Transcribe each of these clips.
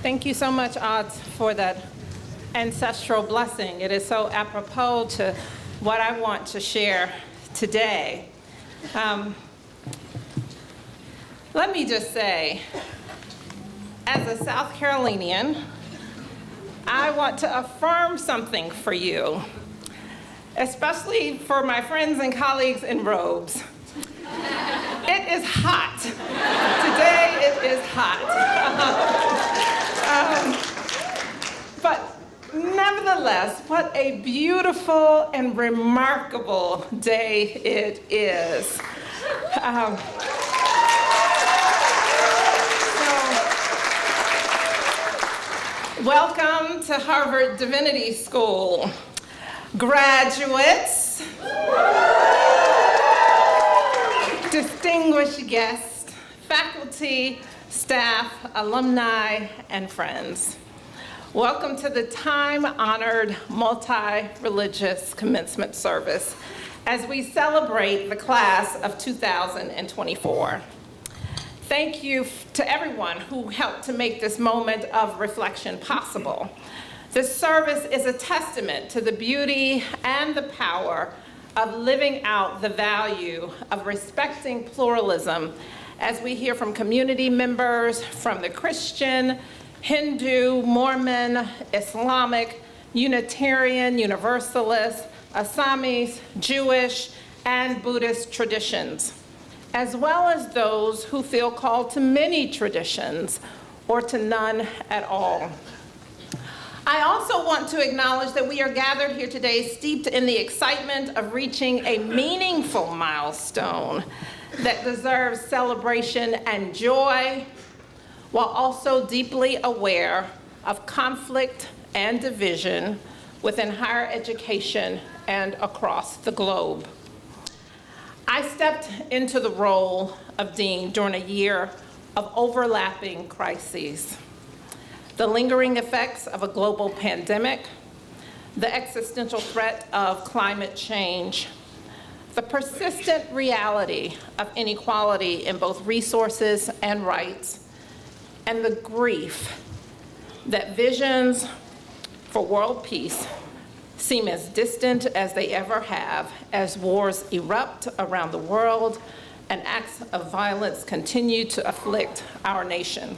Thank you so much, Odds, for that ancestral blessing. It is so apropos to what I want to share today. Let me just say, as a South Carolinian, I want to affirm something for you, especially for my friends and colleagues in robes. It is hot. Today it is hot. But nevertheless, what a beautiful and remarkable day it is. Welcome to Harvard Divinity School. Graduates, distinguished guests, faculty, staff, alumni, and friends. Welcome to the time-honored Multireligious Commencement service as we celebrate the class of 2024. Thank you to everyone who helped to make this moment of reflection possible. This service is a testament to the beauty and the power of living out the value of respecting pluralism as we hear from community members from the Christian, Hindu, Mormon, Islamic, Unitarian, Universalist, Assamese, Jewish, and Buddhist traditions, as well as those who feel called to many traditions or to none at all. I also want to acknowledge that we are gathered here today steeped in the excitement of reaching a meaningful milestone that deserves celebration and joy, while also deeply aware of conflict and division within higher education and across the globe. I stepped into the role of dean during a year of overlapping crises: the lingering effects of a global pandemic, the existential threat of climate change, the persistent reality of inequality in both resources and rights, and the grief that visions for world peace seem as distant as they ever have as wars erupt around the world and acts of violence continue to afflict our nation.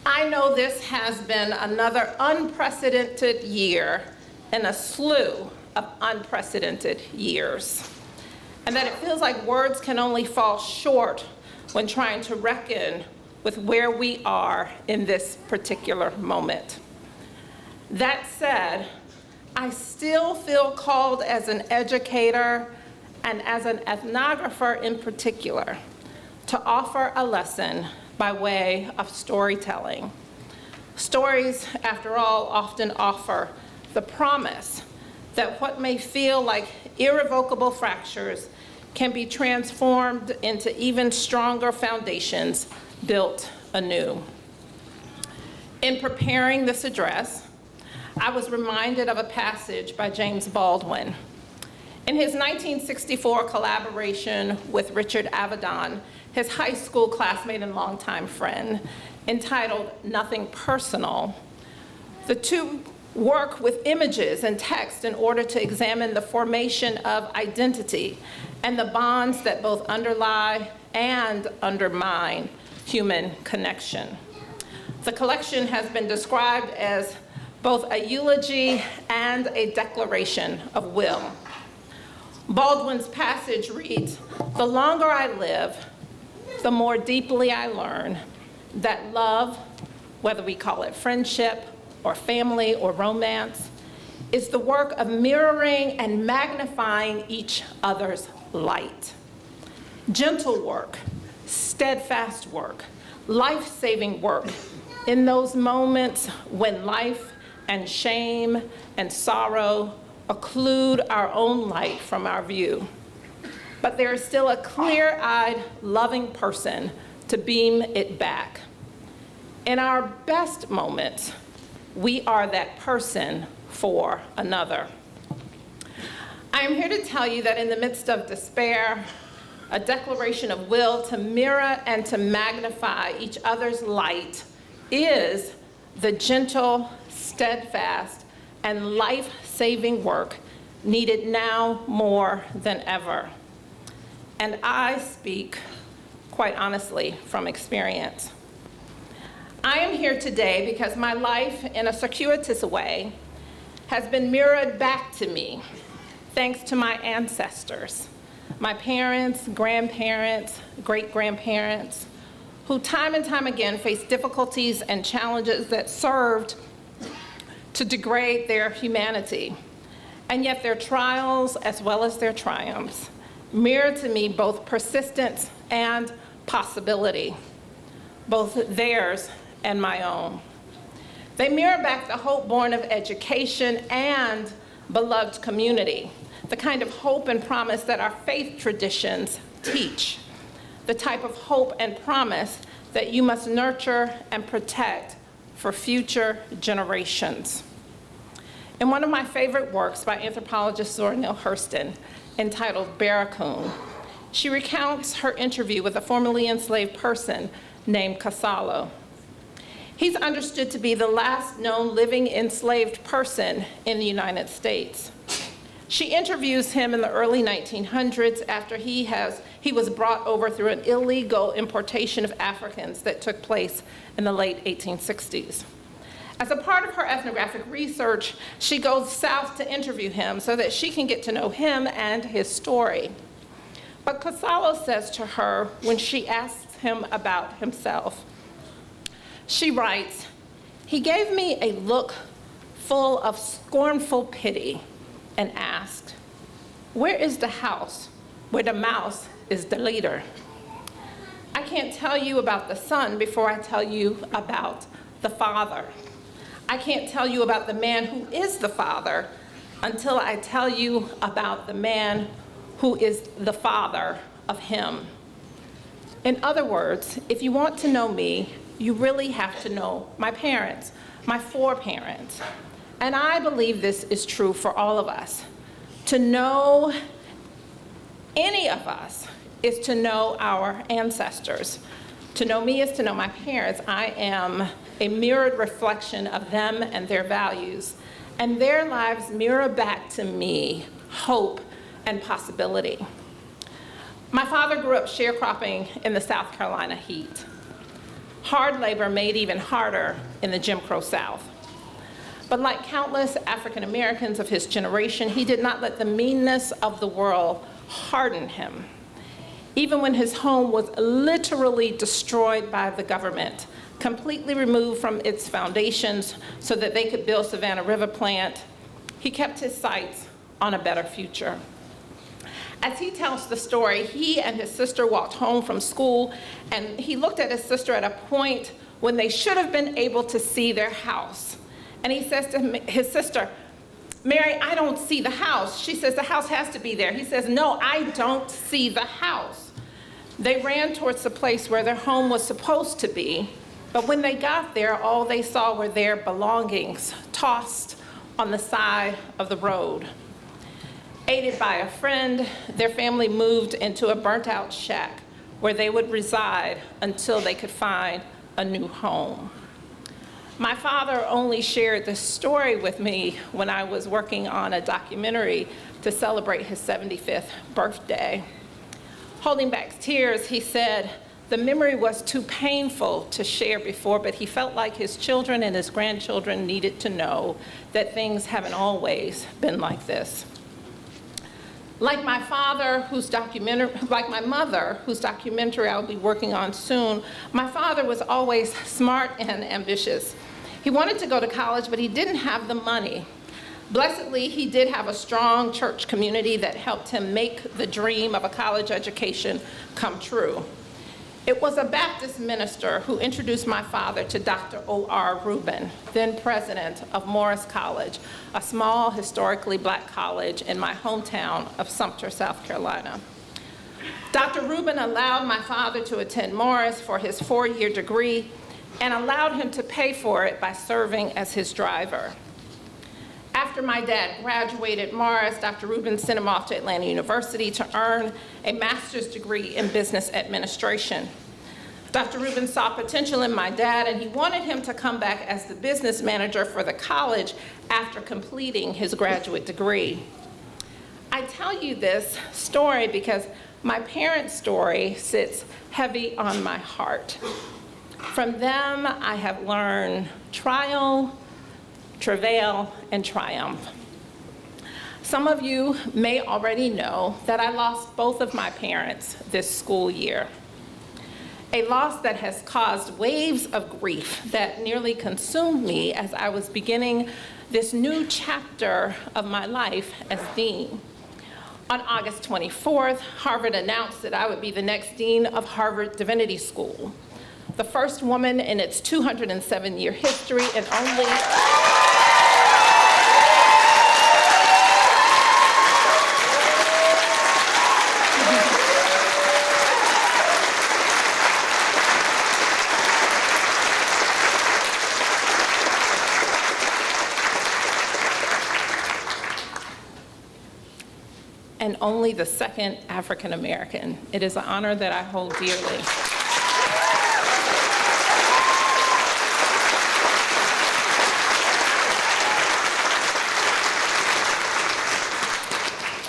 I know this has been another unprecedented year in a slew of unprecedented years, and that it feels like words can only fall short when trying to reckon with where we are in this particular moment. That said, I still feel called as an educator and as an ethnographer in particular to offer a lesson by way of storytelling. Stories, after all, often offer the promise that what may feel like irrevocable fractures can be transformed into even stronger foundations built anew. In preparing this address, I was reminded of a passage by James Baldwin. In his 1964 collaboration with Richard Avedon, his high school classmate and longtime friend, entitled Nothing Personal, the two work with images and text in order to examine the formation of identity and the bonds that both underlie and undermine human connection. The collection has been described as both a eulogy and a declaration of will. Baldwin's passage reads, "The longer I live, the more deeply I learn that love, whether we call it friendship or family or romance, is the work of mirroring and magnifying each other's light. Gentle work, steadfast work, life-saving work in those moments when life and shame and sorrow occlude our own light from our view. But there is still a clear-eyed, loving person to beam it back. In our best moments, we are that person for another." I am here to tell you that in the midst of despair, a declaration of will to mirror and to magnify each other's light is the gentle, steadfast, and life-saving work needed now more than ever. And I speak, quite honestly, from experience. I am here today because my life, in a circuitous way, has been mirrored back to me, thanks to my ancestors, my parents, grandparents, great-grandparents, who time and time again faced difficulties and challenges that served to degrade their humanity. And yet their trials, as well as their triumphs, mirror to me both persistence and possibility, both theirs and my own. They mirror back the hope born of education and beloved community, the kind of hope and promise that our faith traditions teach, the type of hope and promise that you must nurture and protect for future generations. In one of my favorite works by anthropologist Zora Neale Hurston, entitled Barracoon, she recounts her interview with a formerly enslaved person named Kasalo. He's understood to be the last known living enslaved person in the United States. She interviews him in the early 1900s after he was brought over through an illegal importation of Africans that took place in the late 1860s. As a part of her ethnographic research, she goes south to interview him so that she can get to know him and his story. But Kasalo says to her when she asks him about himself, she writes, "He gave me a look full of scornful pity and asked, 'Where is the house where the mouse is the leader?' I can't tell you about the son before I tell you about the father. I can't tell you about the man who is the father until I tell you about the man who is the father of him." In other words, if you want to know me, you really have to know my parents, my foreparents. And I believe this is true for all of us. To know any of us is to know our ancestors. To know me is to know my parents. I am a mirrored reflection of them and their values, and their lives mirror back to me hope and possibility. My father grew up sharecropping in the South Carolina heat. Hard labor made even harder in the Jim Crow South. But like countless African Americans of his generation, he did not let the meanness of the world harden him. Even when his home was literally destroyed by the government, completely removed from its foundations so that they could build Savannah River Plant, he kept his sights on a better future. As he tells the story, he and his sister walked home from school, and he looked at his sister at a point when they should have been able to see their house. And he says to his sister, "Mary, I don't see the house." She says, "The house has to be there." He says, "No, I don't see the house." They ran towards the place where their home was supposed to be, but when they got there, all they saw were their belongings tossed on the side of the road. Aided by a friend, their family moved into a burnt-out shack where they would reside until they could find a new home. My father only shared this story with me when I was working on a documentary to celebrate his 75th birthday. Holding back tears, he said, the memory was too painful to share before, but he felt like his children and his grandchildren needed to know that things haven't always been like this. Like my mother, whose documentary I'll be working on soon, my father was always smart and ambitious. He wanted to go to college, but he didn't have the money. Blessedly, he did have a strong church community that helped him make the dream of a college education come true. It was a Baptist minister who introduced my father to Dr. O.R. Rubin, then president of Morris College, a small historically black college in my hometown of Sumter, South Carolina. Dr. Rubin allowed my father to attend Morris for his 4-year degree and allowed him to pay for it by serving as his driver. After my dad graduated Morris, Dr. Rubin sent him off to Atlanta University to earn a master's degree in business administration. Dr. Rubin saw potential in my dad, and he wanted him to come back as the business manager for the college after completing his graduate degree. I tell you this story because my parents' story sits heavy on my heart. From them, I have learned trial, travail, and triumph. Some of you may already know that I lost both of my parents this school year. A loss that has caused waves of grief that nearly consumed me as I was beginning this new chapter of my life as dean. On August 24th, Harvard announced that I would be the next dean of Harvard Divinity School, the first woman in its 207-year history and only the second African American. It is an honor that I hold dearly.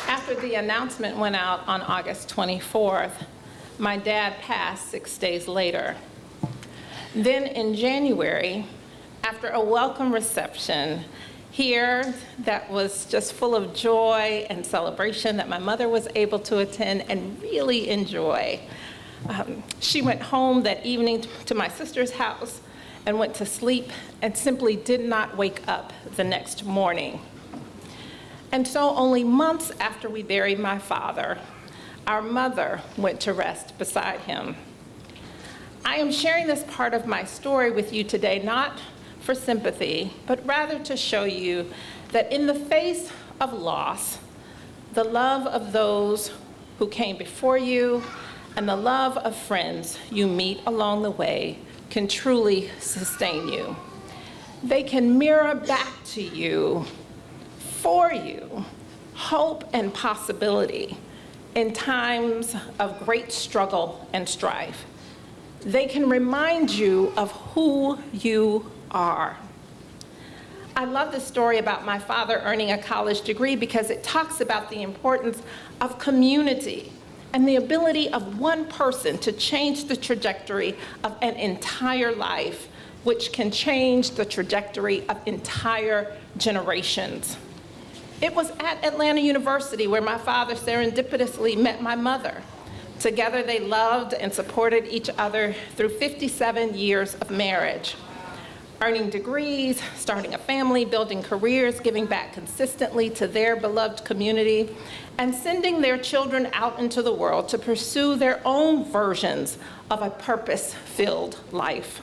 After the announcement went out on August 24th, my dad passed 6 days later. Then in January, after a welcome reception here that was just full of joy and celebration that my mother was able to attend and really enjoy, she went home that evening to my sister's house and went to sleep and simply did not wake up the next morning. And so only months after we buried my father, our mother went to rest beside him. I am sharing this part of my story with you today, not for sympathy, but rather to show you that in the face of loss, the love of those who came before you and the love of friends you meet along the way can truly sustain you. They can mirror back to you, for you, hope and possibility in times of great struggle and strife. They can remind you of who you are. I love the story about my father earning a college degree because it talks about the importance of community and the ability of one person to change the trajectory of an entire life, which can change the trajectory of entire generations. It was at Atlanta University where my father serendipitously met my mother. Together they loved and supported each other through 57 years of marriage. Earning degrees, starting a family, building careers, giving back consistently to their beloved community, and sending their children out into the world to pursue their own versions of a purpose-filled life.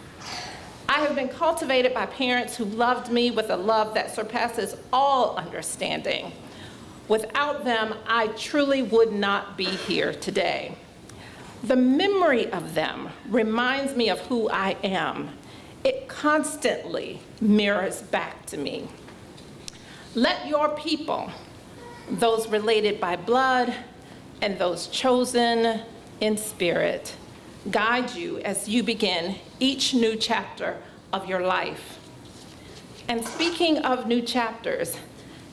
I have been cultivated by parents who loved me with a love that surpasses all understanding. Without them, I truly would not be here today. The memory of them reminds me of who I am. It constantly mirrors back to me. Let your people, those related by blood and those chosen in spirit, guide you as you begin each new chapter of your life. And speaking of new chapters,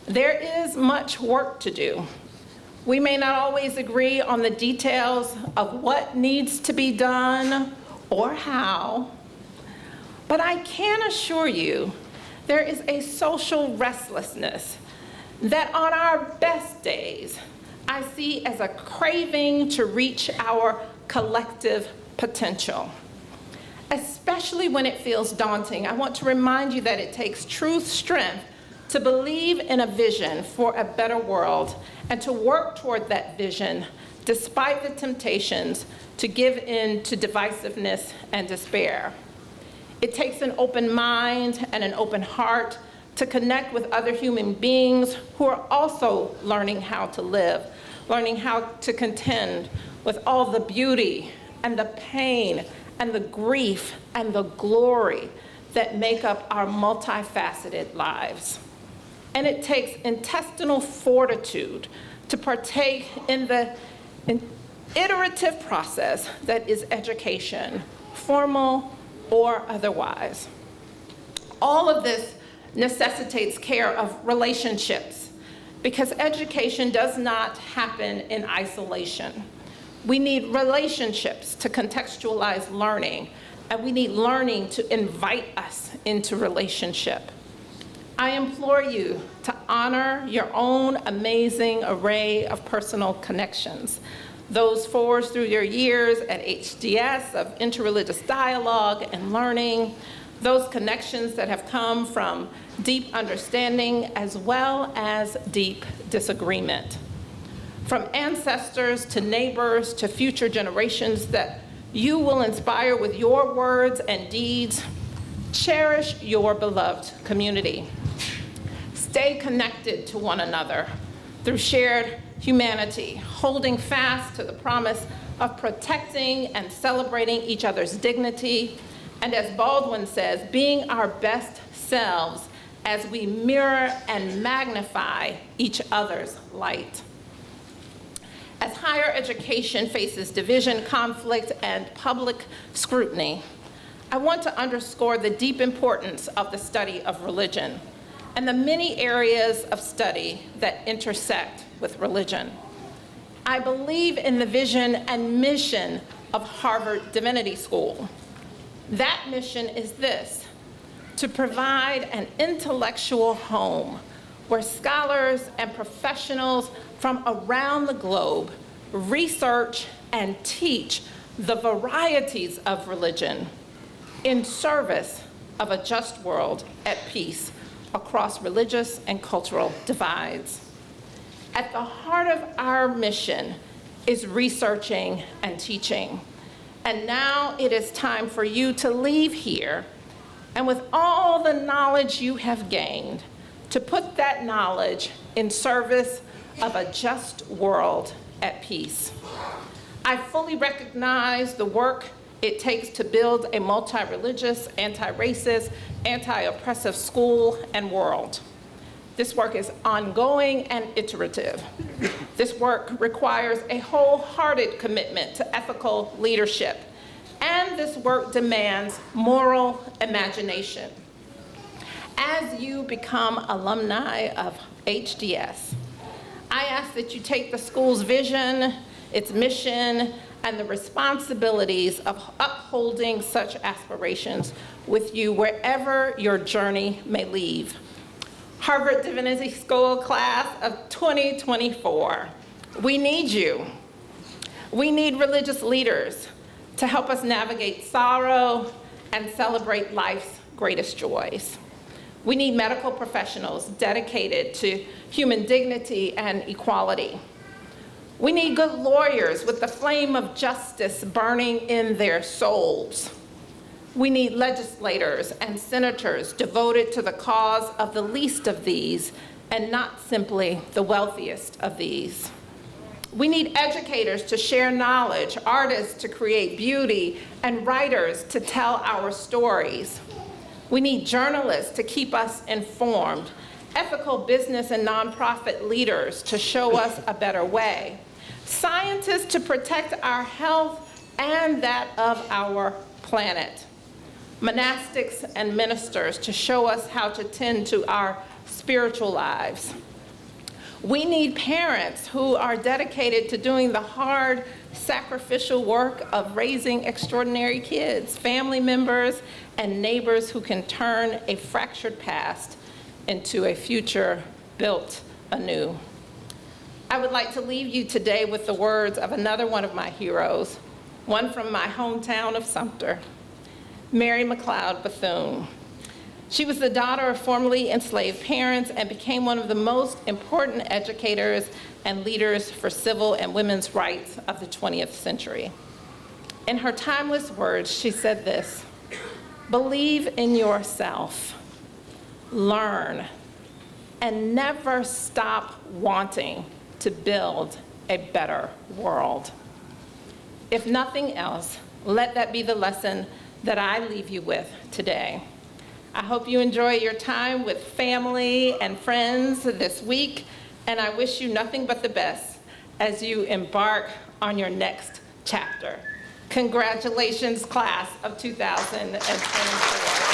there is much work to do. We may not always agree on the details of what needs to be done or how, but I can assure you there is a social restlessness that on our best days I see as a craving to reach our collective potential. Especially when it feels daunting, I want to remind you that it takes true strength to believe in a vision for a better world and to work toward that vision despite the temptations to give in to divisiveness and despair. It takes an open mind and an open heart to connect with other human beings who are also learning how to live, learning how to contend with all the beauty and the pain and the grief and the glory that make up our multifaceted lives. And it takes intestinal fortitude to partake in the iterative process that is education, formal or otherwise. All of this necessitates care of relationships because education does not happen in isolation. We need relationships to contextualize learning, and we need learning to invite us into relationship. I implore you to honor your own amazing array of personal connections, those forged through your years at HDS of interreligious dialogue and learning, those connections that have come from deep understanding as well as deep disagreement. From ancestors to neighbors to future generations that you will inspire with your words and deeds, cherish your beloved community. Stay connected to one another through shared humanity, holding fast to the promise of protecting and celebrating each other's dignity, and as Baldwin says, being our best selves as we mirror and magnify each other's light. As higher education faces division, conflict, and public scrutiny, I want to underscore the deep importance of the study of religion and the many areas of study that intersect with religion. I believe in the vision and mission of Harvard Divinity School. That mission is this: to provide an intellectual home where scholars and professionals from around the globe research and teach the varieties of religion in service of a just world at peace across religious and cultural divides. At the heart of our mission is researching and teaching. And now it is time for you to leave here, and with all the knowledge you have gained, to put that knowledge in service of a just world at peace. I fully recognize the work it takes to build a multi-religious, anti-racist, anti-oppressive school and world. This work is ongoing and iterative. This work requires a wholehearted commitment to ethical leadership, and this work demands moral imagination. As you become alumni of HDS, I ask that you take the school's vision, its mission, and the responsibilities of upholding such aspirations with you wherever your journey may lead. Harvard Divinity School class of 2024, we need you. We need religious leaders to help us navigate sorrow and celebrate life's greatest joys. We need medical professionals dedicated to human dignity and equality. We need good lawyers with the flame of justice burning in their souls. We need legislators and senators devoted to the cause of the least of these and not simply the wealthiest of these. We need educators to share knowledge, artists to create beauty, and writers to tell our stories. We need journalists to keep us informed, ethical business and nonprofit leaders to show us a better way, scientists to protect our health and that of our planet, monastics and ministers to show us how to tend to our spiritual lives. We need parents who are dedicated to doing the hard, sacrificial work of raising extraordinary kids, family members, and neighbors who can turn a fractured past into a future built anew. I would like to leave you today with the words of another one of my heroes, one from my hometown of Sumter, Mary McLeod Bethune. She was the daughter of formerly enslaved parents and became one of the most important educators and leaders for civil and women's rights of the 20th century. In her timeless words, she said this: "Believe in yourself, learn, and never stop wanting to build a better world." If nothing else, let that be the lesson that I leave you with today. I hope you enjoy your time with family and friends this week, and I wish you nothing but the best as you embark on your next chapter. Congratulations, class of 2024.